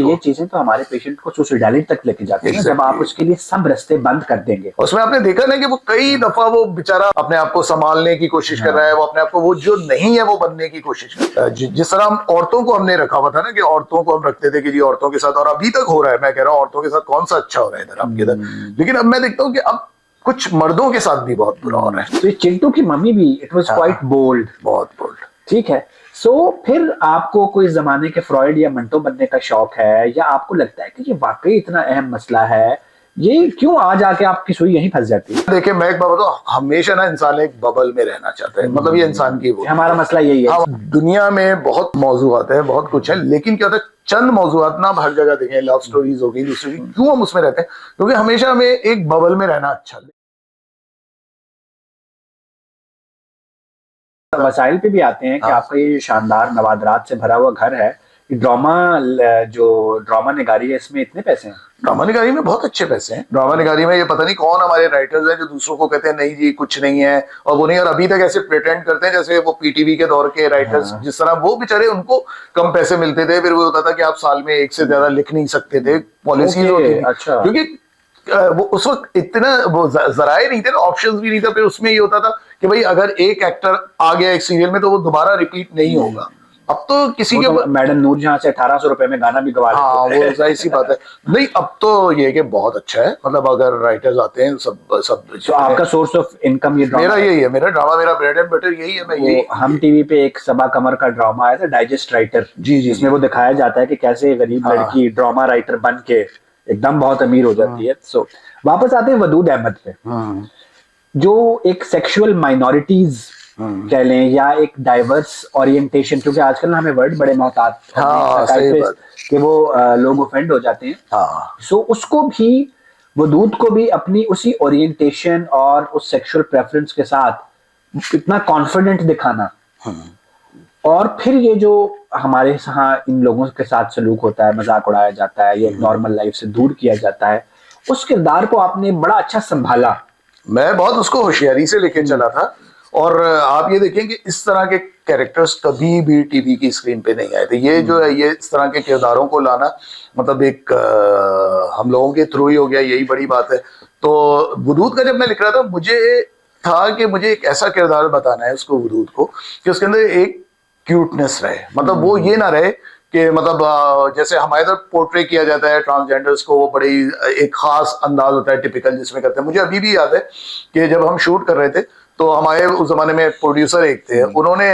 ये चीजें तो हमारे पेशेंट को सुसाइडलिटी तक लेके जाती है जब आप उसके लिए सब रास्ते बंद कर देंगे। उसमें आपने देखा ना कि वो कई दफा वो बेचारा अपने आप को संभालने की कोशिश कर रहा है, वो अपने आप को वो जो नहीं है वो बनने की कोशिश कर रहा है। जिस तरह हम औरतों को हमने रखा हुआ था ना कि औरतों को हम रखते थे कि जी औरतों के साथ, और अभी तक हो रहा है, मैं कह रहा हूँ औरतों के साथ कौन सा अच्छा हो रहा है इधर आपके इधर, लेकिन अब मैं देखता हूँ कि अब कुछ मर्दों के साथ भी बहुत बुरा हो रहा है। तो चिंटू की मम्मी भी इट वाज क्वाइट बोल्ड, बहुत बोल्ड। ठीक है। सो फिर आपको कोई जमाने के फ्रॉइड या मंटो बनने का शौक है, या आपको लगता है कि ये वाकई इतना अहम मसला है, ये क्यों आ जाके आपकी सुई यहीं फंस जाती है? देखिए मैं एक बात बताऊं, हमेशा ना इंसान एक बबल में रहना चाहता है, मतलब ये इंसान की वो हमारा मसला यही है। दुनिया में बहुत मौजूआत है, बहुत कुछ है, लेकिन क्या होता है चंद मौजूआत ना हर जगह देखें, लव स्टोरीज होगी दूसरी, क्यों हम उसमें रहते हैं? क्योंकि हमेशा हमें एक बबल में रहना अच्छा लगता है। वसाइल पे भी आते हैं कि आपका ये शानदार नवादरात से भरा हुआ घर है, ड्रामा जो ड्रामा निगारी है इसमें इतने पैसे हैं। ड्रामा निगारी में बहुत अच्छे पैसे हैं। ड्रामा निगारी में ये पता नहीं कौन हमारे राइटर्स हैं जो दूसरों को कहते हैं नहीं जी कुछ नहीं है, और वो नहीं, और अभी तक ऐसे प्रिटेंड करते हैं जैसे वो पीटीवी के दौर के राइटर्स जिस तरह वो बेचारे उनको कम पैसे मिलते थे, फिर वो होता था कि आप साल में एक से ज्यादा लिख नहीं सकते थे, पॉलिसीज होती थी। अच्छा। क्योंकि वो उस वक्त इतना वो जराए नहीं थे ना, ऑप्शंस भी नहीं था। फिर उसमें ये होता था कि भाई अगर एक एक्टर आ गया एक सीरियल में तो वो दोबारा रिपीट नहीं होगा। अब तो किसी के मैडम नूरजहां से 1800 रुपए में गाना भी गवा लेते हैं। हाँ वो ऐसी बात है। नहीं अब तो ये कि बहुत अच्छा है, मतलब अगर राइटर्स आते हैं सब तो आपका सोर्स ऑफ इनकम ये मेरा यही है, मेरा ड्रामा, मेरा ब्रेड एंड बटर यही है। मैं यही हम टीवी पे एक सबा कमर का ड्रामा आया था डाइजेस्ट राइटर, जी जी, इसमें वो दिखाया जाता है कि कैसे गरीब लड़की ड्रामा राइटर बन के एकदम बहुत अमीर हो जाती है। सो वापस आते हैं वदूद अहमद पे, जो एक सेक्सुअल माइनॉरिटीज कह लें या एक डाइवर्स ओरिएंटेशन, क्योंकि आजकल हमें वर्ड बड़े मोहतात कि वो लोग ऑफेंड हो जाते हैं। सो उसको भी, वदूद को भी अपनी उसी ओरिएंटेशन और उस सेक्सुअल प्रेफरेंस के साथ इतना कॉन्फिडेंट दिखाना, और फिर ये जो हमारे यहाँ इन लोगों के साथ सलूक होता है, मजाक उड़ाया जाता है, ये एक नॉर्मल लाइफ से दूर किया जाता है, उस किरदार को आपने बड़ा अच्छा संभाला। मैं बहुत उसको होशियारी से लेके चला था, और आप ये देखें कि इस तरह के कैरेक्टर्स कभी भी टीवी की स्क्रीन पे नहीं आए थे। ये जो है ये इस तरह के किरदारों को लाना मतलब एक हम लोगों के थ्रू ही हो गया, यही बड़ी बात है। तो वदूद का जब मैं लिख रहा था मुझे था कि मुझे एक ऐसा किरदार बताना है उसको, वदूद को, कि उसके अंदर एक क्यूटनेस रहे, मतलब वो ये ना रहे कि मतलब जैसे हमारे इधर पोर्ट्रे किया जाता है ट्रांसजेंडर्स को, वो बड़ी एक खास अंदाज होता है टिपिकल जिसमें करते हैं। मुझे अभी भी याद है कि जब हम शूट कर रहे थे तो हमारे उस जमाने में प्रोड्यूसर एक थे, उन्होंने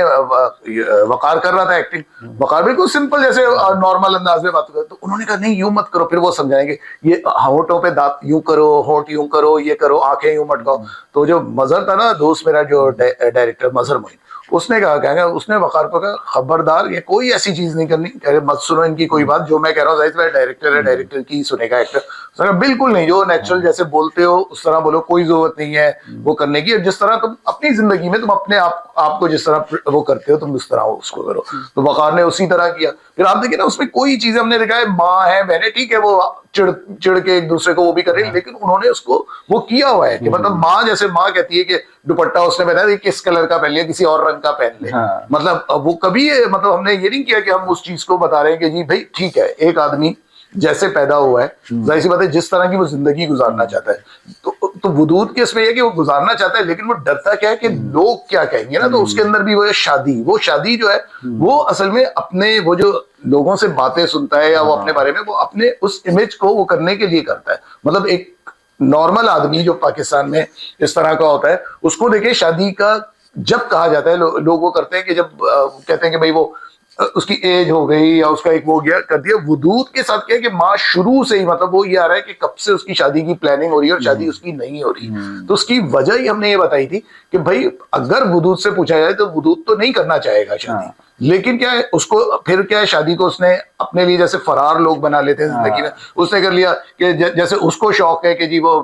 वकार कर रहा था एक्टिंग, वकार बिल्कुल सिंपल जैसे नॉर्मल अंदाज में बात कर, तो उन्होंने कहा नहीं यूं मत करो, फिर वो समझाएंगे ये होठों पे दांत यूं करो, होठ यूं करो, ये करो, आंखें यूं मटकाओ। तो जो मजहर था ना दोस्त मेरा, जो डायरेक्टर मजहर मोइन, उसने कहा उसने वकार को कहा खबरदार ये कोई ऐसी चीज नहीं करनी, कह रहे मत सुनो इनकी कोई बात, जो मैं कह रहा हूँ जाहिर डायरेक्टर है, डायरेक्टर की सुनेगा एक्टर। उसने कहा बिल्कुल नहीं, जो नेचुरल जैसे बोलते हो उस तरह बोलो, कोई जरूरत नहीं है वो करने की, जिस तरह तुम अपनी जिंदगी में तुम अपने आपको जिस तरह वो करते हो तुम उस तरह उसको करो। तो वकार ने उसी तरह किया। फिर आप देखिए ना उसमें कोई चीज हमने देखा है, माँ है बहने, ठीक है वो चिड़ के एक दूसरे को वो भी कर रही है, लेकिन उन्होंने उसको वो किया हुआ है कि मतलब माँ जैसे माँ कहती है कि दुपट्टा उसने पहना किस कलर का पहन लिया, किसी और रंग का पहन ले। मतलब वो कभी मतलब हमने ये नहीं किया कि हम उस चीज को बता रहे हैं कि जी भाई ठीक है एक आदमी जैसे पैदा हुआ है, जाहिर सी बात है जिस तरह की वो जिंदगी गुजारना चाहता है, तो वदूद के इसमें यह कि वो गुजारना चाहता है, लेकिन वो डरता क्या है कि लोग क्या कहेंगे ना। तो उसके अंदर भी वो शादी जो है वो असल में अपने वो जो लोगों से बातें सुनता है या वो अपने बारे में वो अपने उस इमेज को वो करने के लिए करता है। मतलब एक नॉर्मल आदमी जो पाकिस्तान में इस तरह का होता है उसको देखिए शादी का जब कहा जाता है लोग वो करते हैं कि जब कहते हैं कि भाई वो उसकी एज हो गई या उसका एक वो गया कर दिया। वदूद के साथ क्या है कि माँ शुरू से ही मतलब वो ये आ रहा है कि कब से उसकी शादी की प्लानिंग हो रही है और शादी उसकी नहीं हो रही। तो उसकी वजह ही हमने ये बताई थी कि भाई अगर वदूद से पूछा जाए तो वदूद तो नहीं करना चाहेगा शादी, लेकिन क्या है उसको फिर क्या है शादी को उसने अपने लिए जैसे फरार लोग बना लेते हैं जिंदगी में, उसने कर लिया कि जैसे उसको शौक है कि जी वो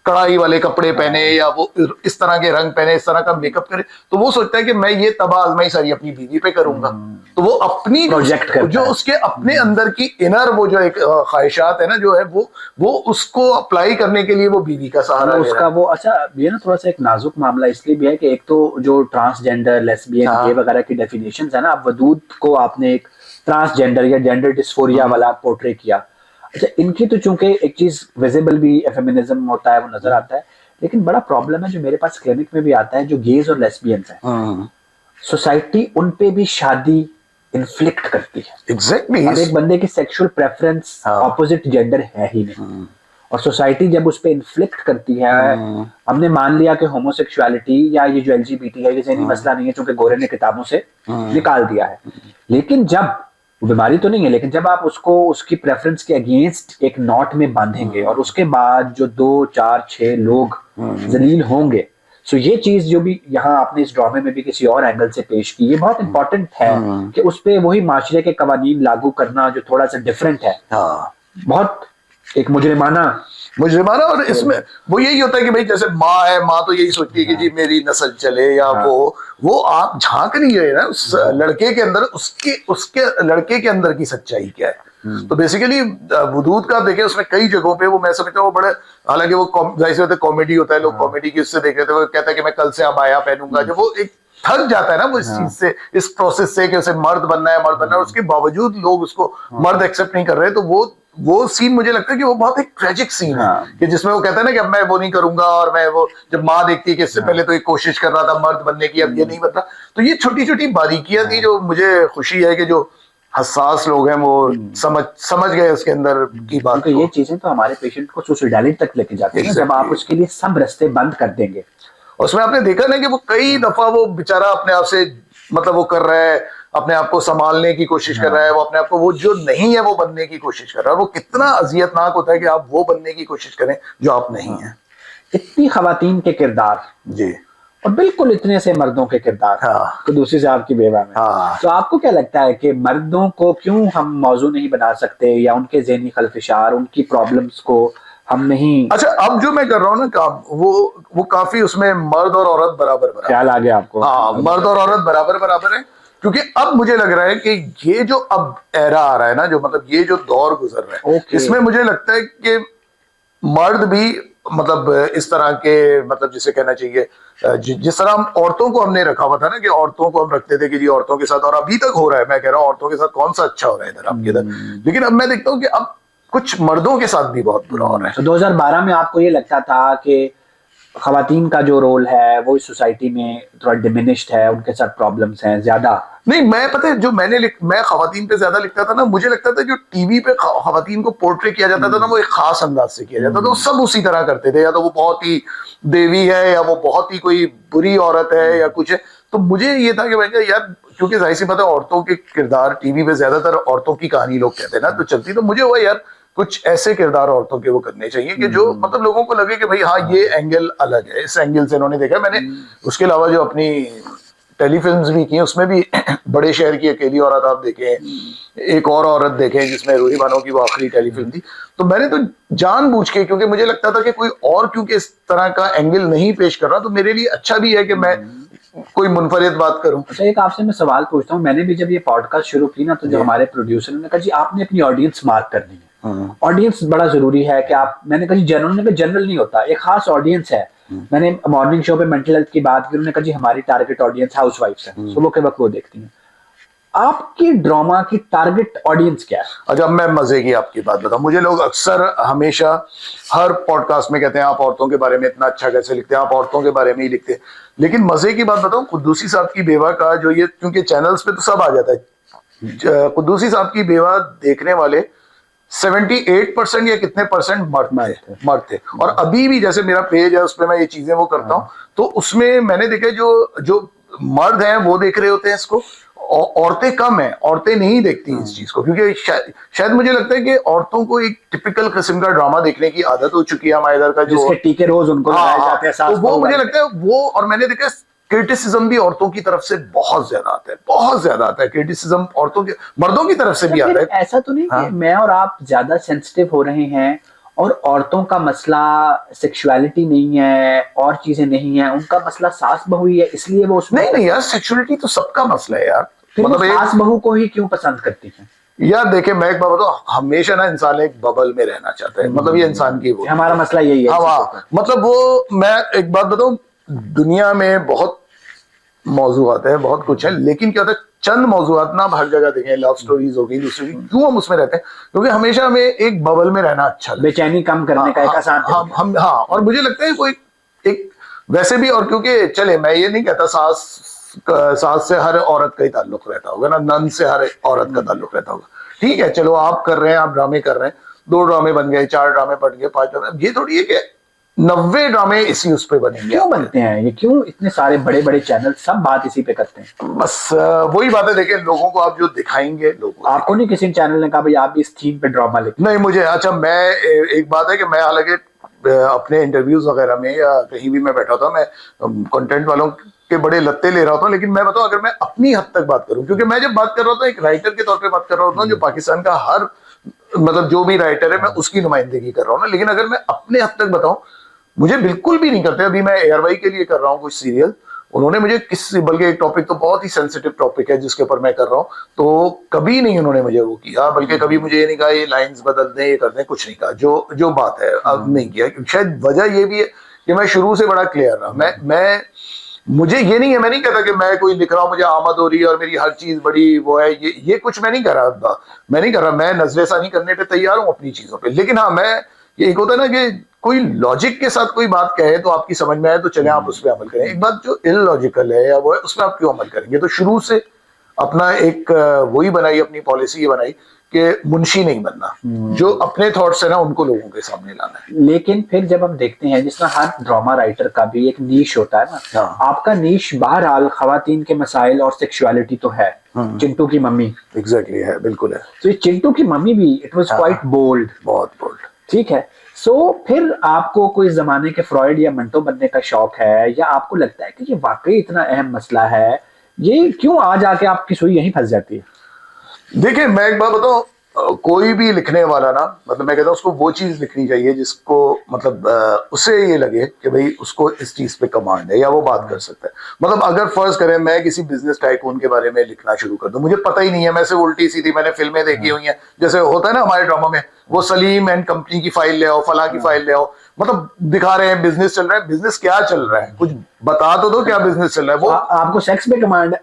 कढ़ाई वाले कपड़े पहने या वो इस तरह के रंग पहने, इस तरह का मेकअप करे, तो वो सोचता है कि मैं ये तबाह आजमाई सारी अपनी बीवी पे करूंगा। तो वो अपनी प्रोजेक्ट जो उसके अपने अंदर की इनर वो जो एक ख्वाहिशात है ना जो है वो उसको अप्लाई करने के लिए वो बीवी का सहारा उसका वो। अच्छा ये ना थोड़ा सा एक नाजुक मामला इसलिए भी है कि एक तो जो ट्रांसजेंडर लेस्बियन ये वगैरह की डेफिनेशन है ना, अब वदूद को आपने एक ट्रांसजेंडर या जेंडर डिस्फोरिया वाला पोर्ट्रे किया। अच्छा, इनकी तो चूंकि एक चीज विजिबल भी फेमिनिज्म होता है, वो नजर आता है, लेकिन बड़ा प्रॉब्लम है जो मेरे पास क्लिनिक में भी आता है, जो गेज और लेस्बियंस हैं, सोसाइटी उन पे भी शादी इन्फ्लिक्ट करती है। एग्जैक्टली। अब एक बंदे की सेक्सुअल प्रेफरेंस ऑपोजिट जेंडर है ही नहीं, और सोसाइटी जब उस पे इन्फ्लिक्ट करती है, हमने मान लिया कि होमोसेक्सुअलिटी या ये जो एलजीबीटी है ये ज़हनी मसला नहीं है, क्योंकि गोरे ने किताबों से निकाल दिया है, लेकिन जब वो बीमारी तो नहीं है, लेकिन जब आप उसको उसकी प्रेफरेंस के अगेंस्ट एक नॉट में बांधेंगे और उसके बाद जो 2 4 6 लोग जलील होंगे, सो ये चीज जो भी यहाँ आपने इस ड्रामे में भी किसी और एंगल से पेश की, ये बहुत इंपॉर्टेंट है कि उस पे वही माशरे के कवानीन लागू करना जो थोड़ा सा डिफरेंट है, बहुत एक मुजरिमाना। और इसमें वो यही होता है कि भाई जैसे माँ है, माँ तो यही सोचती है कि जी मेरी नस्ल चले, या वो आप झांक नहीं रहे ना उस लड़के के अंदर, उसके लड़के के अंदर की सच्चाई क्या है। तो बेसिकली वदूद का देखे उसमें कई जगहों पे वो मैं समझता हूँ वो बड़े, हालांकि वो जाहिर सी बात है कॉमेडी होता है, लोग कॉमेडी की उससे देख रहे थे, वो कहता है कि मैं कल से अबाया पहनूंगा, जब वो एक थक जाता है ना वो इस चीज से, इस प्रोसेस से कि उसे मर्द बनना है, उसके बावजूद लोग उसको मर्द एक्सेप्ट नहीं कर रहे, तो वो सीन मुझे लगता है कि वो बहुत एक ट्रेजिक सीन है कि जिसमें वो कहता है ना कि अब मैं वो नहीं करूंगा, और मैं वो जब माँ देखती है कि इससे पहले तो एक कोशिश कर रहा था मर्द बनने की, अब ये नहीं बनता। तो ये छोटी छोटी बारीकियां थी जो मुझे खुशी है कि जो हसास लोग हैं वो समझ गए उसके अंदर की बात। तो ये चीजें तो हमारे पेशेंट को सुसाइडलिटी तक लेके जाती है जब आप उसके लिए सब रास्ते बंद कर देंगे। उसमें आपने देखा ना कि वो कई दफा वो बेचारा अपने आप से मतलब वो कर रहा है, अपने आप को संभालने की कोशिश कर रहा है, वो अपने आप को वो जो नहीं है वो बनने की कोशिश कर रहा है। वो कितना अजियतनाक होता है कि आप वो बनने की कोशिश करें जो आप नहीं है। इतनी खवातीन के किरदार जी, और बिल्कुल इतने से मर्दों के किरदार, तो दूसरी साहब की बेवा में। तो आपको क्या लगता है कि मर्दों को क्यों हम मौजू नहीं बना सकते, या उनके ज़हनी खलफिशार, उनकी प्रॉब्लम्स को हम नहीं? अच्छा, अब जो मैं कर रहा हूँ ना काम, वो काफी उसमें मर्द और औरत बराबर ख्याल आ गया आपको? हाँ, मर्द और औरत बराबर है, क्योंकि अब मुझे लग रहा है कि ये जो अब एरा आ रहा है ना, जो मतलब ये जो दौर गुजर रहा है, इसमें मुझे लगता है कि मर्द भी मतलब इस तरह के, मतलब जिसे कहना चाहिए जिस तरह हम औरतों को हमने रखा हुआ था ना, कि औरतों को हम रखते थे कि जी औरतों के साथ, और अभी तक हो रहा है, मैं कह रहा हूँ औरतों के साथ कौन सा अच्छा हो रहा है इधर आपके इधर, लेकिन अब मैं देखता हूँ कि अब कुछ मर्दों के साथ भी बहुत बुरा हो रहा है। तो 2012 में आपको ये लगता था कि खवातीन का जो रोल है वो इस सोसाइटी में थोड़ा डिमिनिश्ड है, उनके साथ प्रॉब्लम्स हैं ज्यादा? नहीं, मैं पता है जो मैं खवातीन पे ज्यादा लिखता था ना, मुझे लगता था जो टीवी पे खवातीन को पोर्ट्रे किया जाता था ना, वो एक खास अंदाज से किया जाता था, तो सब उसी तरह करते थे, या तो वो बहुत ही देवी है, या वो बहुत ही कोई बुरी औरत है, या कुछ है। तो मुझे ये था कि भाई यार, क्योंकि जाहिर सी बात है औरतों के किरदार टीवी पे ज्यादातर औरतों की कहानी लोग कहते हैं ना, तो चलती, तो मुझे हुआ यार कुछ ऐसे किरदार औरतों के वो करने चाहिए कि जो मतलब लोगों को लगे कि भाई हाँ ये एंगल अलग है, इस एंगल से इन्होंने देखा। मैंने उसके अलावा जो अपनी टेलीफिल्म्स भी की, उसमें भी बड़े शहर की अकेली औरत आप देखें, एक और औरत देखें जिसमें रूही बानो की वो आखिरी टेलीफिल्म थी, तो मैंने तो जानबूझ के, क्योंकि मुझे लगता था कि कोई और क्योंकि इस तरह का एंगल नहीं पेश कर रहा, तो मेरे लिए अच्छा भी है कि मैं कोई मुनफरिद बात करूं। अच्छा, एक आपसे मैं सवाल पूछता हूँ, मैंने भी जब ये पॉडकास्ट शुरू की ना, तो जो हमारे प्रोड्यूसर ने कहा जी आपने अपनी ऑडियंस मार्क करनी है, ऑडियंस बड़ा जरूरी है कि आप, मैंने कहा जी जनरल नहीं होता, एक खास ऑडियंस है। मैंने मॉर्निंग शो पे मेंटल हेल्थ की बात की, उन्होंने कहा जी हमारी टारगेट ऑडियंस हाउसवाइफ्स है, सुबह के वक्त वो देखती हैं। आपकी ड्रामा की टारगेट ऑडियंस क्या है? अच्छा, मैं मजे की आपकी बात बताऊं, मुझे लोग अक्सर हमेशा हर पॉडकास्ट में कहते हैं आप औरतों के बारे में इतना अच्छा कैसे लिखते हैं, आप औरतों के बारे में ही लिखते हैं, लेकिन मजे की बात बताऊं, कुद्दूसी साहब की बेवा का जो ये, क्योंकि चैनल्स पे तो सब आ जाता है, कुद्दूसी साहब की बेवा देखने वाले 78% या कितने परसेंट मर्द थे। और अभी भी जैसे मेरा पेज है उस पर मैं ये चीजें वो करता हूँ, तो उसमें मैंने देखा जो मर्द हैं वो देख रहे होते हैं इसको, औरतें कम हैं, औरतें नहीं देखती इस चीज को, क्योंकि शायद मुझे लगता है कि औरतों को एक टिपिकल किस्म का ड्रामा देखने की आदत हो चुकी है हमारे इधर का, जो टीके रोज उनको लगाए जाते हैं, तो वो मुझे लगता है वो, और मैंने देखा क्रिटिसिज्म भी औरतों की तरफ से बहुत ज्यादा आता है क्रिटिसिज्म औरतों के, मर्दों की तरफ से भी आता है। ऐसा तो नहीं कि मैं और आप ज्यादा सेंसिटिव हो रहे हैं और औरतों का मसला सेक्सुअलिटी नहीं है और चीजें नहीं है, उनका मसला सास बहू ही है, इसलिए वो उसमें नहीं यार, सेक्सुअलिटी तो सबका मसला है यार, मतलब सास बहू को ही क्यों पसंद करती है? यार देखिए, मैं एक बात बताऊं, हमेशा ना इंसान एक बबल में रहना चाहता है, मतलब ये इंसान की वो, हमारा मसला यही है। हाँ, मतलब वो, मैं एक बात बताऊं, दुनिया में बहुत मौजूआत है, बहुत कुछ है, लेकिन क्या होता है चंद मौजूआत ना आप हर जगह देखें, लव स्टोरीज हो गई दूसरी, क्यों हम उसमें रहते हैं? क्योंकि हमेशा हमें एक बबल में रहना अच्छा लगता है। बेचैनी कम करने का एक आसान तरीका। हम हाँ, और मुझे लगता है कोई एक वैसे भी, और क्योंकि चले मैं ये नहीं कहता सास से हर औरत का ही ताल्लुक रहता होगा ना, नन से हर औरत का ताल्लुक रहता होगा, ठीक है, चलो आप कर रहे हैं, आप ड्रामे कर रहे हैं, 2 ड्रामे बन गए, 4 ड्रामे बन गए, 5 ड्रामे, ये थोड़ी है कि 90 ड्रामे इसी उस पे बनेंगे। क्यों बनते हैं ये, क्यों इतने सारे बड़े बड़े चैनल सब बात इसी पे करते हैं? बस वही बात है, देखिए लोगों को आप जो दिखाएंगे लोगों आपको नहीं किसी चैनल ने कहा भाई आप भी इस थीम पे ड्रामा लिखें? नहीं, मुझे अच्छा, मैं एक बात है कि मैं हालांकि अपने इंटरव्यूज वगैरह में या कहीं भी मैं बैठा होता हूँ, मैं कंटेंट वालों के बड़े लत्ते ले रहा होता हूँ, लेकिन मैं बताऊँ अगर मैं अपनी हद तक बात करूँ, क्योंकि मैं जब बात कर रहा होता हूँ एक राइटर के तौर पे बात कर रहा होता हूँ, जो पाकिस्तान का हर मतलब जो भी राइटर है मैं उसकी नुमाइंदगी कर रहा हूँ ना, लेकिन अगर मैं अपने हद तक बताऊं, मुझे बिल्कुल भी नहीं करते। अभी मैं एयरवाई के लिए कर रहा हूँ कुछ सीरियल, उन्होंने मुझे बल्कि एक टॉपिक तो बहुत ही सेंसिटिव टॉपिक है जिसके ऊपर मैं कर रहा हूँ, तो कभी नहीं उन्होंने मुझे वो किया, बल्कि कभी मुझे ये नहीं कहा ये लाइंस बदल दें, ये कर दें, कुछ नहीं कहा, जो बात है अब नहीं किया। शायद वजह ये भी है कि मैं शुरू से बड़ा क्लियर रहा। मैं मुझे ये नहीं है, मैं नहीं कहता कि मैं कोई लिख रहा हूँ मुझे आमद हो रही है और मेरी हर चीज बड़ी वो है, ये कुछ मैं नहीं कर रहा, मैं नजरेसानी करने पे तैयार हूँ अपनी चीजों पे, लेकिन हाँ मैं, ये एक होता है ना कि कोई लॉजिक के साथ कोई बात कहे तो आपकी समझ में आए तो चले आप उस पर अमल करें, एक बात जो इलॉजिकल है या वो है उस पर आप क्यों अमल करेंगे? तो शुरू से अपना एक वही बनाई, अपनी पॉलिसी ये बनाई कि मुंशी नहीं बनना, जो अपने थॉट्स है ना उनको लोगों के सामने लाना है। लेकिन फिर जब हम देखते हैं जिस तरह हर ड्रामा राइटर का भी एक नीश होता है ना, हाँ। आपका नीश बहरहाल खवातीन के मसाइल और सेक्सुअलिटी तो है। चिंटू की मम्मी एग्जैक्टली है, बिल्कुल है। तो ये चिंटू की मम्मी भी इट वाज क्वाइट बोल्ड, बहुत बोल्ड, ठीक है। सो फिर आपको कोई जमाने के फ्रॉइड या मंटो बनने का शौक है, या आपको लगता है कि ये वाकई इतना अहम मसला है, ये क्यों आज आके आपकी सुई यहीं फंस जाती है? देखिए मैं एक बात बताऊं, कोई भी लिखने वाला ना, मतलब मैं कहता हूँ उसको वो चीज लिखनी चाहिए जिसको मतलब उसे ये लगे कि भाई उसको इस चीज पे कमांड है या वो बात कर सकता है। मतलब अगर फर्ज करें मैं किसी बिजनेस टाइकून के बारे में लिखना शुरू कर दूं, मुझे पता ही नहीं है, मैं सिर्फ उल्टी सीधी मैंने फिल्में देखी हुई हैं, जैसे होता है ना हमारे ड्रामा में, वो सलीम एंड कंपनी की फाइल ले आओ, फला की फाइल ले आओ, मतलब दिखा रहे हैं बिजनेस चल रहा है, बिजनेस क्या चल रहा है, कुछ बता तो दो क्या बिजनेस चल रहा है। वो आपको सेक्स पे कमांड है?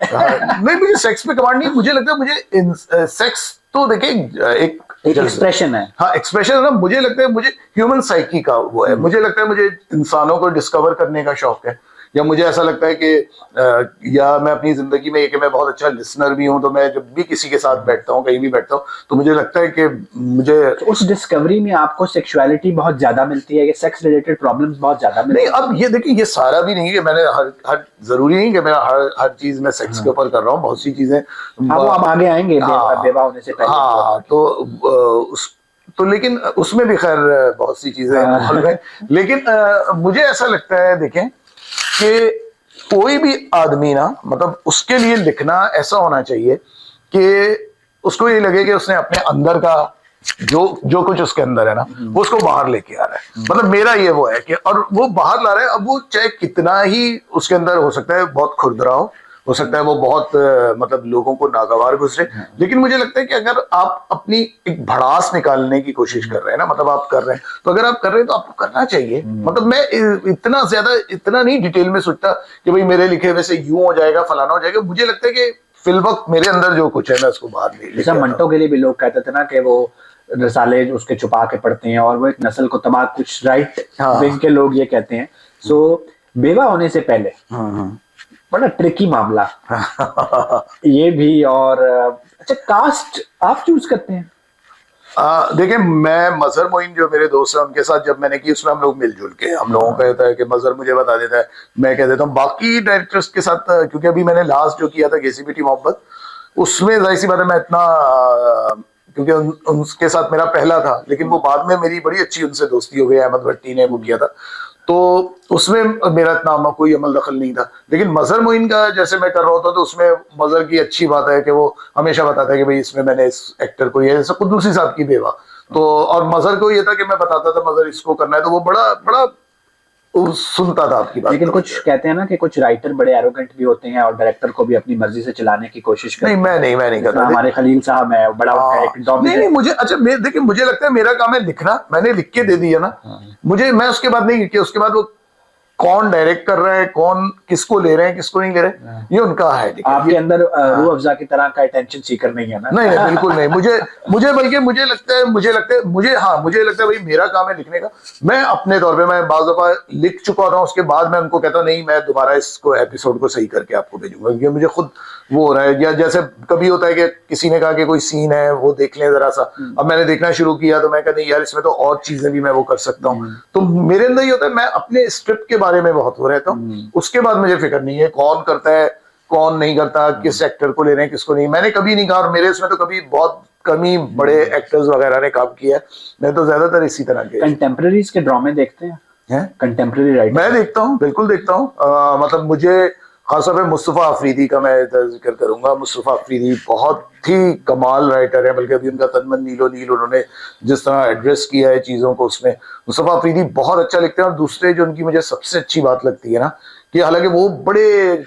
नहीं, मुझे सेक्स पे कमांड नहीं, मुझे लगता है मुझे सेक्स तो देखिए एक एक्सप्रेशन है। हाँ एक्सप्रेशन है ना, मुझे लगता है मुझे ह्यूमन साइकी का वो है, मुझे लगता है मुझे इंसानों को डिस्कवर करने का शौक है, या मुझे ऐसा लगता है कि या मैं अपनी जिंदगी में, कि मैं बहुत अच्छा लिसनर भी हूं, तो मैं जब भी किसी के साथ बैठता हूँ कहीं भी बैठता हूूँ तो मुझे लगता है कि मुझे उस डिस्कवरी में आपको सेक्सुअलिटी बहुत ज्यादा मिलती है, सेक्स रिलेटेड प्रॉब्लम्स बहुत ज्यादा मिलती नहीं। अब ये देखिए, ये सारा भी नहीं है कि मैंने हर जरूरी नहीं कि मैं हर चीज में सेक्स के ऊपर कर रहा हूँ, बहुत सी चीजें वो आप आगे आएंगे बेवा होने से पहले। हाँ तो लेकिन उसमें भी खैर बहुत सी चीजें इन्वॉल्व हैं, लेकिन मुझे ऐसा लगता है देखें कि कोई भी आदमी ना, मतलब उसके लिए लिखना ऐसा होना चाहिए कि उसको ये लगे कि उसने अपने अंदर का जो कुछ उसके अंदर है ना वो उसको बाहर लेके आ रहा है। मतलब मेरा ये वो है कि, और वो बाहर ला रहा है, अब वो चाहे कितना ही उसके अंदर हो सकता है बहुत खुरदरा हो सकता है वो बहुत मतलब लोगों को नागवार गुजरे, लेकिन मुझे लगता है कि अगर आप अपनी एक भड़ास निकालने की कोशिश कर रहे हैं ना, मतलब आप कर रहे हैं, तो अगर आप कर रहे हैं तो आपको करना चाहिए। मतलब मैं इतना ज्यादा इतना नहीं डिटेल में सोचता कि भाई मेरे लिखे हुए से यूं हो जाएगा, फलाना हो जाएगा। मुझे लगता है कि फिल वक्त मेरे अंदर जो कुछ है मैं उसको बाहर नहीं, जैसा मंटो के लिए भी लोग कहते थे ना कि वो रसाले उसके छुपा के पढ़ते हैं और वो एक नस्ल को तबाह, कुछ राइट विंग के लोग ये कहते हैं। सो बेवा होने से पहले बड़ा ट्रिकी मामला ये भी। और अच्छा, कास्ट आप चूज करते हैं? देखिए मैं मजहर मोइन जो मेरे दोस्त हैं उनके साथ जब मैंने की, उसमें हम लोग मिलजुल के, हम लोगों का होता है कि मजहर मुझे बता देता है, मैं कह देता हूँ। बाकी डायरेक्टर्स के साथ, क्योंकि अभी मैंने लास्ट जो किया था केसीपीटी मोहब्बत, उसमें जाहिर सी बात है मैं इतना क्योंकि उनके साथ मेरा पहला था, लेकिन वो बाद में मेरी बड़ी अच्छी उनसे दोस्ती हो गई, अहमद भट्टी ने वो किया था, तो उसमें मेरा इतना कोई अमल दखल नहीं था। लेकिन मजहर मोइन का जैसे मैं कर रहा होता तो उसमें मजहर की अच्छी बात है कि वो हमेशा बताता है कि भाई इसमें मैंने इस एक्टर को, ये जैसे कुद्दूसी साहब की बेवा, तो और मजहर को ये था कि मैं बताता था मजहर इसको करना है, तो वो बड़ा बड़ा सुनता था आपकी बात। लेकिन कुछ कहते हैं ना कि कुछ राइटर बड़े एरोगेंट भी होते हैं और डायरेक्टर को भी अपनी मर्जी से चलाने की कोशिश करते हैं। मैं नहीं करता। हमारे खलील साहब है बड़ा नहीं, मुझे अच्छा देखिए मुझे लगता है मेरा काम है लिखना, मैंने लिख के दे दिया ना, मुझे मैं उसके बाद नहीं किया, उसके बाद वो कौन डायरेक्ट कर रहा है, कौन किसको ले रहे हैं, किसको नहीं ले रहे हैं, ये उनका है। आपके अंदर रूह अफ़ज़ा की तरह का अटेंशन सीकर नहीं है ना? नहीं नहीं, बिल्कुल नहीं। मुझे बल्कि मुझे लगता है मुझे लगता है भाई मेरा काम है लिखने का। मैं अपने तौर पे मैं बाज़ दफा लिख चुका होता हूँ, उसके बाद मैं उनको कहता हूँ नहीं मैं दोबारा इसको एपिसोड को सही करके आपको भेजूंगा, क्योंकि मुझे खुद वो हो रहा है। या जैसे कभी होता है कि किसी ने कहा कि कोई सीन है वो देख लें जरा सा, अब मैंने देखना शुरू किया तो मैं कहता नहीं यार इसमें तो और चीजें भी मैं वो कर सकता हूँ। तो मेरे अंदर ये होता है मैं अपने स्क्रिप्ट के बारे में बहुत हो रहता हूँ, उसके बाद मुझे फिक्र नहीं है कौन करता है कौन नहीं करता, किस एक्टर को ले रहे हैं किसको नहीं। मैंने कभी नहीं कहा, और मेरे इसमें तो कभी बहुत कम ही बड़े एक्टर्स वगैरह ने काम किया है, मैं तो ज्यादातर इसी तरह के। कंटेम्प्रेरीज के ड्रामे देखते हैं? कंटेम्प्रेरी राइटर मैं देखता हूँ, बिल्कुल देखता हूँ। मतलब मुझे खासतौर पे मुस्तफ़ा अफरीदी का मैं जिक्र करूंगा। मुस्तफ़ा अफरीदी बहुत ही कमाल राइटर है, बल्कि अभी उनका तन मन नीलो नील उन्होंने जिस तरह एड्रेस किया है चीज़ों को, उसमें मुस्तफ़ा अफरीदी बहुत अच्छा लिखते हैं। और दूसरे जो उनकी मुझे सबसे अच्छी बात लगती है ना, कि हालांकि वो बड़े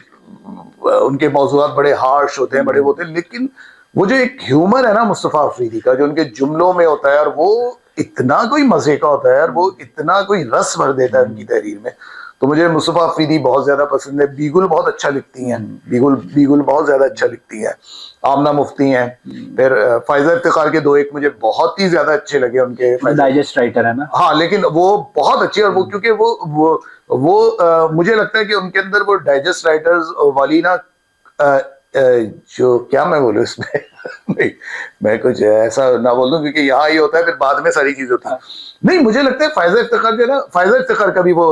उनके मौज़ूआत बड़े हार्श होते हैं, बड़े होते हैं, लेकिन वो जो एक ह्यूमर है ना मुस्तफ़ा अफरीदी का, जो उनके जुमलों में होता है, और वो इतना कोई मजे का होता है और वो इतना कोई रस भर देता है उनकी तहरीर में। तो मुझे मुस्तफ़ा अफरीदी बहुत ज्यादा पसंद है। बीगुल बहुत अच्छा लिखती हैं, बीगुल बहुत ज्यादा अच्छा लिखती हैं। आमना मुफ्ती हैं। फिर फायजा इफ्तिखार के दो एक मुझे बहुत ही ज्यादा अच्छे लगे उनके। डाइजेस्ट राइटर है ना? हाँ, लेकिन वो बहुत अच्छे, और वो क्योंकि वो मुझे लगता है कि उनके अंदर वो डाइजेस्ट राइटर्स वाली ना जो क्या मैं बोलूँ इसमें नहीं, मैं कुछ ऐसा ना बोल दूं, क्योंकि यहाँ ये होता है फिर बाद में सारी चीजें होती है। नहीं, मुझे लगता है फायजा इफ्तिखार जो है ना, फायजा इफ्तिखार का भी वो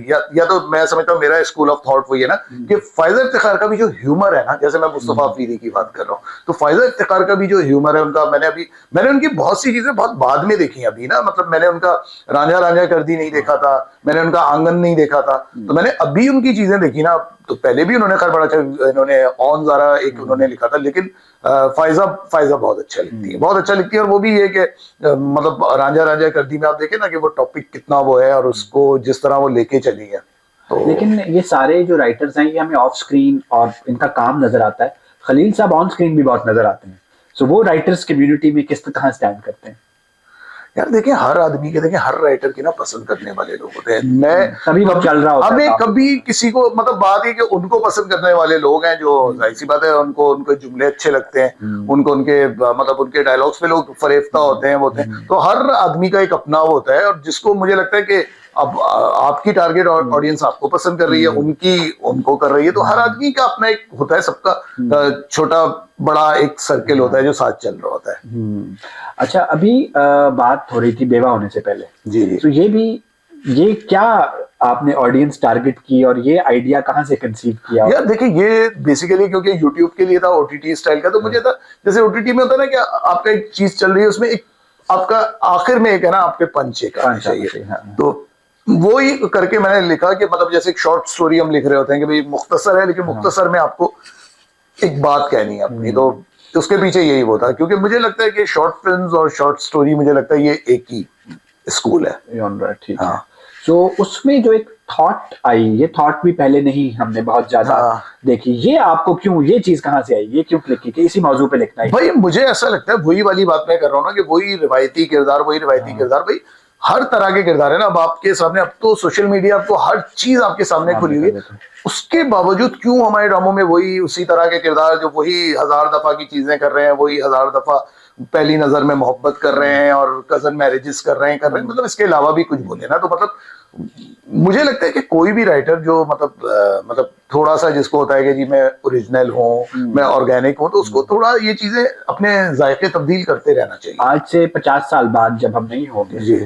या तो मैं समझता हूँ मेरा स्कूल ऑफ थॉट वही है ना, कि फायजा इफ्तिखार का भी जो ह्यूमर है ना, जैसे मैं मुस्तफ़ा अफरीदी की बात कर रहा हूँ, तो फायजा इफ्तिखार का भी जो ह्यूमर है उनका, मैंने उनकी बहुत सी चीजें बहुत बाद में देखी अभी ना। मतलब मैंने उनका रांझा रांझा कर दी नहीं देखा था, मैंने उनका आंगन नहीं देखा था, तो मैंने अभी उनकी चीजें देखी ना। तो पहले भी उन्होंने खैर बड़ा अच्छा, इन्होंने ऑन ज़ारा एक उन्होंने लिखा था, लेकिन फायजा बहुत अच्छा लिखती है, बहुत अच्छा लिखती है। और वो भी ये कि मतलब रांझा रांझा कर दी में आप देखें ना कि वो टॉपिक कितना वो है, और उसको जिस तरह वो लेके चली है। तो लेकिन ये सारे जो राइटर्स हैं ये हमें ऑफ स्क्रीन और इनका काम नजर आता है, खलील साहब ऑन स्क्रीन भी बहुत नजर आते हैं। सो वो राइटर्स कम्युनिटी में किस तरह स्टैंड करते हैं? यार देखें, हर आदमी के, देखें हर राइटर की ना पसंद करने वाले लोग होते हैं। मैं तभी वो चल रहा होता है। हमें कभी किसी को, मतलब बात है कि उनको पसंद करने वाले लोग हैं जो जाहिर सी बात है उनको उनके जुमले अच्छे लगते हैं, उनको उनके मतलब उनके डायलॉग्स पे लोग फरेफ्ता होते हैं, वो होते हैं। तो हर आदमी का एक अपना वो होता है, और जिसको मुझे लगता है कि अब आपकी टारगेट ऑडियंस आपको पसंद कर रही है, उनकी उनको कर रही है, तो हर आदमी का अपना एक होता है, सबका छोटा बड़ा एक सर्किल होता है जो साथ चल रहा होता है। अच्छा, अभी बात हो रही थी बेवा होने से पहले। जी जी। तो ये क्या आपने ऑडियंस टारगेट की और ये आइडिया कहाँ से कंसीव किया? यार देखिए, ये बेसिकली क्योंकि यूट्यूब के लिए था, ओटीटी स्टाइल का, तो मुझे था जैसे ओटीटी में होता है ना कि आपका एक चीज चल रही है, उसमें एक आपका आखिर में एक है ना आपके पंच एक आना चाहिए। हाँ। तो वो ही करके मैंने लिखा कि मतलब जैसे एक शॉर्ट स्टोरी हम लिख रहे होते हैं कि भाई मुख्तसर है, लेकिन मुख्तसर में आपको एक बात कहनी है अपनी, तो उसके पीछे यही वो था। क्योंकि मुझे लगता है कि शॉर्ट फिल्म्स और शॉर्ट स्टोरी, मुझे लगता है ये एक ही स्कूल है। ठीक है। तो उसमें जो एक थॉट आई, ये थॉट भी पहले नहीं हमने बहुत ज्यादा देखी, ये आपको क्यों, ये चीज कहाँ से आई, ये क्यों क्लिक की कि इसी मौजू पे लिखना है? भाई मुझे ऐसा लगता है, वही वाली बात मैं कर रहा हूँ ना, कि वही रिवायती किरदार भाई हर तरह के किरदार है ना अब आपके सामने। अब तो सोशल मीडिया, आपको हर चीज आपके सामने खुली हुई है, उसके बावजूद क्यों हमारे ड्रामों में वही उसी तरह के किरदार, जो वही 1000 दफा की चीजें कर रहे हैं, वही 1000 दफा पहली नजर में मोहब्बत कर रहे हैं और कजन मैरिजेस कर रहे हैं, मतलब इसके अलावा भी कुछ बोले ना। तो मतलब मुझे लगता है कि कोई भी राइटर जो मतलब थोड़ा सा जिसको होता है कि जी मैं ओरिजिनल हूँ, मैं ऑर्गेनिक हूँ, तो उसको थोड़ा ये चीजें अपने जायके तब्दील करते रहना चाहिए। आज से 50 साल बाद जब हम नहीं होंगे जी,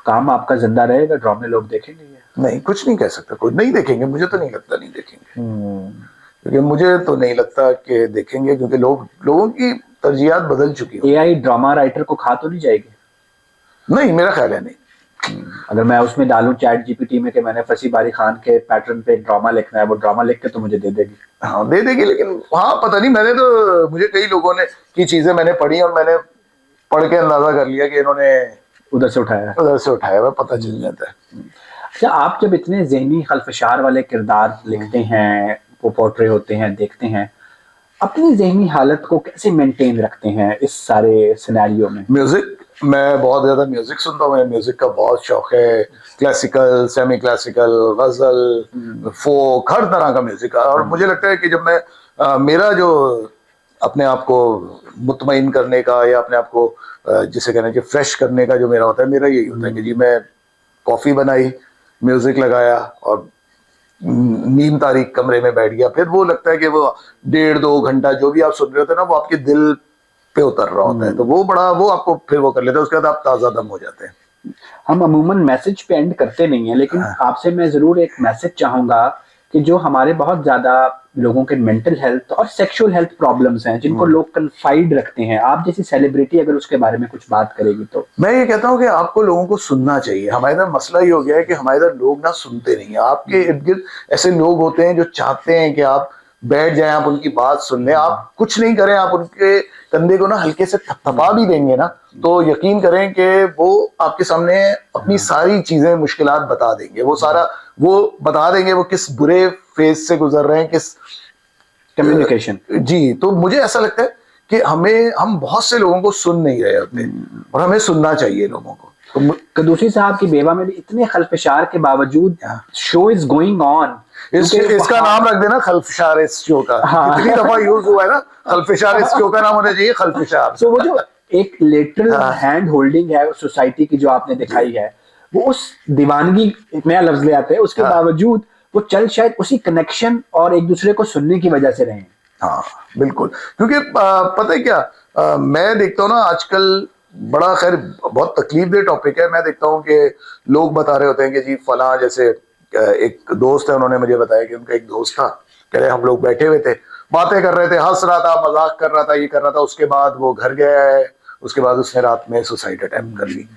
काम आपका जिंदा रहेगा, ड्रामे लोग देखेंगे? नहीं, कुछ नहीं कह सकता, कोई नहीं देखेंगे, मुझे तो नहीं लगता नहीं देखेंगे, क्योंकि मुझे तो नहीं लगता कि देखेंगे, क्योंकि लोगों की तरजीहात बदल चुकी है। एआई ड्रामा राइटर को खा तो नहीं जाएगी? नहीं, मेरा ख्याल है नहीं। अगर मैं उसमें डालूं चैट जीपीटी में कि मैंने फसी बारी खान के पैटर्न पे एक ड्रामा लिखना है, वो ड्रामा लिख के तो मुझे दे देगी? हाँ, दे देगी, लेकिन हाँ पता नहीं, मुझे कई लोगों ने की चीजें मैंने पढ़ी और मैंने पढ़ के अंदाजा कर लिया कि इन्होंने उधर से उठाया, वह पता चल जाता है। अच्छा, आप जब इतने ज़हनी खलफशार वाले किरदार लिखते हैं, वो पोर्ट्रे होते हैं, देखते हैं, अपनी ज़हनी हालत को कैसे मेंटेन रखते हैं इस सारे सिनेरियो में? म्यूजिक मैं बहुत ज्यादा म्यूजिक सुनता हूँ, मुझे म्यूजिक का बहुत शौक है। क्लासिकल, सेमी क्लासिकल, गजल, फोक, हर तरह का म्यूजिक। और मुझे लगता है कि जब मैं मेरा जो अपने आप को मुतमईन करने का या अपने आप को जिसे कहना चाहिए फ्रेश करने का जो मेरा होता है, मेरा यही होता है कि जी मैं कॉफी बनाई, म्यूजिक लगाया और नीम तारीख कमरे में बैठ गया। फिर वो लगता है कि वो 1.5-2 घंटा जो भी आप सुन रहे होते हैं ना, वो आपके दिल पे उतर रहा होता है, तो वो बड़ा वो आपको फिर वो कर लेता है। उसके बाद आप ताजा दम हो जाते हैं। हम अमूमन मैसेज पे एंड करते नहीं है, लेकिन आपसे मैं जरूर एक मैसेज चाहूंगा कि जो हमारे बहुत ज्यादा लोगों के मेंटल हेल्थ और सेक्सुअल हेल्थ प्रॉब्लम्स हैं, जिनको लोग कन्फाइड रखते हैं, आप जैसी सेलिब्रिटी अगर उसके बारे में कुछ बात करेगी तो। मैं ये कहता हूँ कि आपको लोगों को सुनना चाहिए। हमारे इधर मसला ये हो गया है कि हमारे इधर लोग ना सुनते नहीं है। आपके इर्द गिर्द ऐसे लोग होते हैं जो चाहते हैं कि आप बैठ जाएं, आप उनकी बात सुन लें, आप कुछ नहीं करें, आप उनके कंधे को ना हल्के से थपथपा भी देंगे ना, तो यकीन करें कि वो आपके सामने अपनी सारी चीजें, मुश्किलात बता देंगे। वो सारा वो बता देंगे वो किस बुरे फेज से गुजर रहे हैं, किस कम्युनिकेशन। जी, तो मुझे ऐसा लगता है कि हम बहुत से लोगों को सुन नहीं रहे होते और हमें सुनना चाहिए लोगों को। तो कदूसी साहब की बेवा में भी इतने खल्फशार के बावजूद शो इज गोइंग ऑन। इसका नाम रख देना खल्फशार इस शो का। हाँ। कितनी दफा यूज हुआ है ना खल्फशार, इस शो का नाम होना चाहिए खल्फशार। तो वो जो एक लिटरल हैंड होल्डिंग है सोसाइटी की जो आपने दिखाई है, वो उस दीवानगी, एक नया लफ्ज ले आते हैं, उसके बावजूद वो चल शायद उसी कनेक्शन और एक दूसरे को सुनने की वजह से रहे। हाँ बिल्कुल, क्योंकि पता है क्या, मैं देखता हूँ ना आजकल बड़ा, खैर बहुत तकलीफ दे टॉपिक है। मैं देखता हूँ कि लोग बता रहे होते हैं कि जी फला, जैसे एक दोस्त है, उन्होंने मुझे बताया कि उनका एक दोस्त था, कह रहे हम लोग बैठे हुए थे, बातें कर रहे थे, हंस रहा था, मजाक कर रहा था, ये कर रहा था, उसके बाद वो घर गया है, उसके बाद उसने रात में सुसाइड अटेम्प्ट कर ली।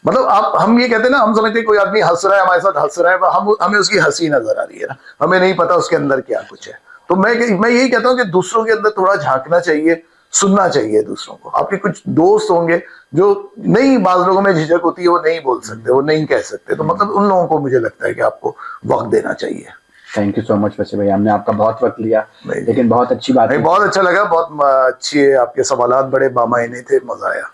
मतलब हम ये कहते हैं ना, हम समझते हैं कोई आदमी हंस रहा है, हमारे साथ हंस रहा है, हमें उसकी हंसी नजर आ रही है ना, हमें नहीं पता उसके अंदर क्या कुछ है। तो मैं यही कहता हूँ कि दूसरों के अंदर थोड़ा झांकना चाहिए, सुनना चाहिए दूसरों को। आपके कुछ दोस्त होंगे जो नहीं, बाज लोगों में झिझक होती है, वो नहीं बोल सकते, वो नहीं कह सकते, तो मतलब उन लोगों को मुझे लगता है कि आपको वक्त देना चाहिए। थैंक यू सो मच वैसे भाई, हमने आपका बहुत वक्त लिया, लेकिन बहुत अच्छी बात है। बहुत अच्छा लगा, बहुत अच्छी है, आपके सवालात बड़े बामायने थे, मजा आया।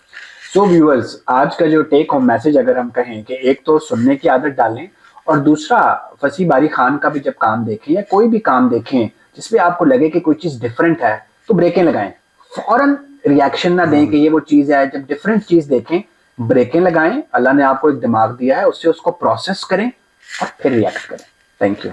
सो व्यूअर्स, आज का जो टेक होम मैसेज अगर हम कहें कि एक तो सुनने की आदत डालें, और दूसरा फसी बारी खान का भी जब काम देखें या कोई भी काम देखें जिसपे आपको लगे कि कोई चीज डिफरेंट है, तो ब्रेकें लगाएं। फौरन रिएक्शन ना दें कि ये वो चीज है। जब डिफरेंट चीज देखें, ब्रेकें लगाएं। अल्लाह ने आपको एक दिमाग दिया है, उससे उसको प्रोसेस करें और फिर रिएक्ट करें। Thank you.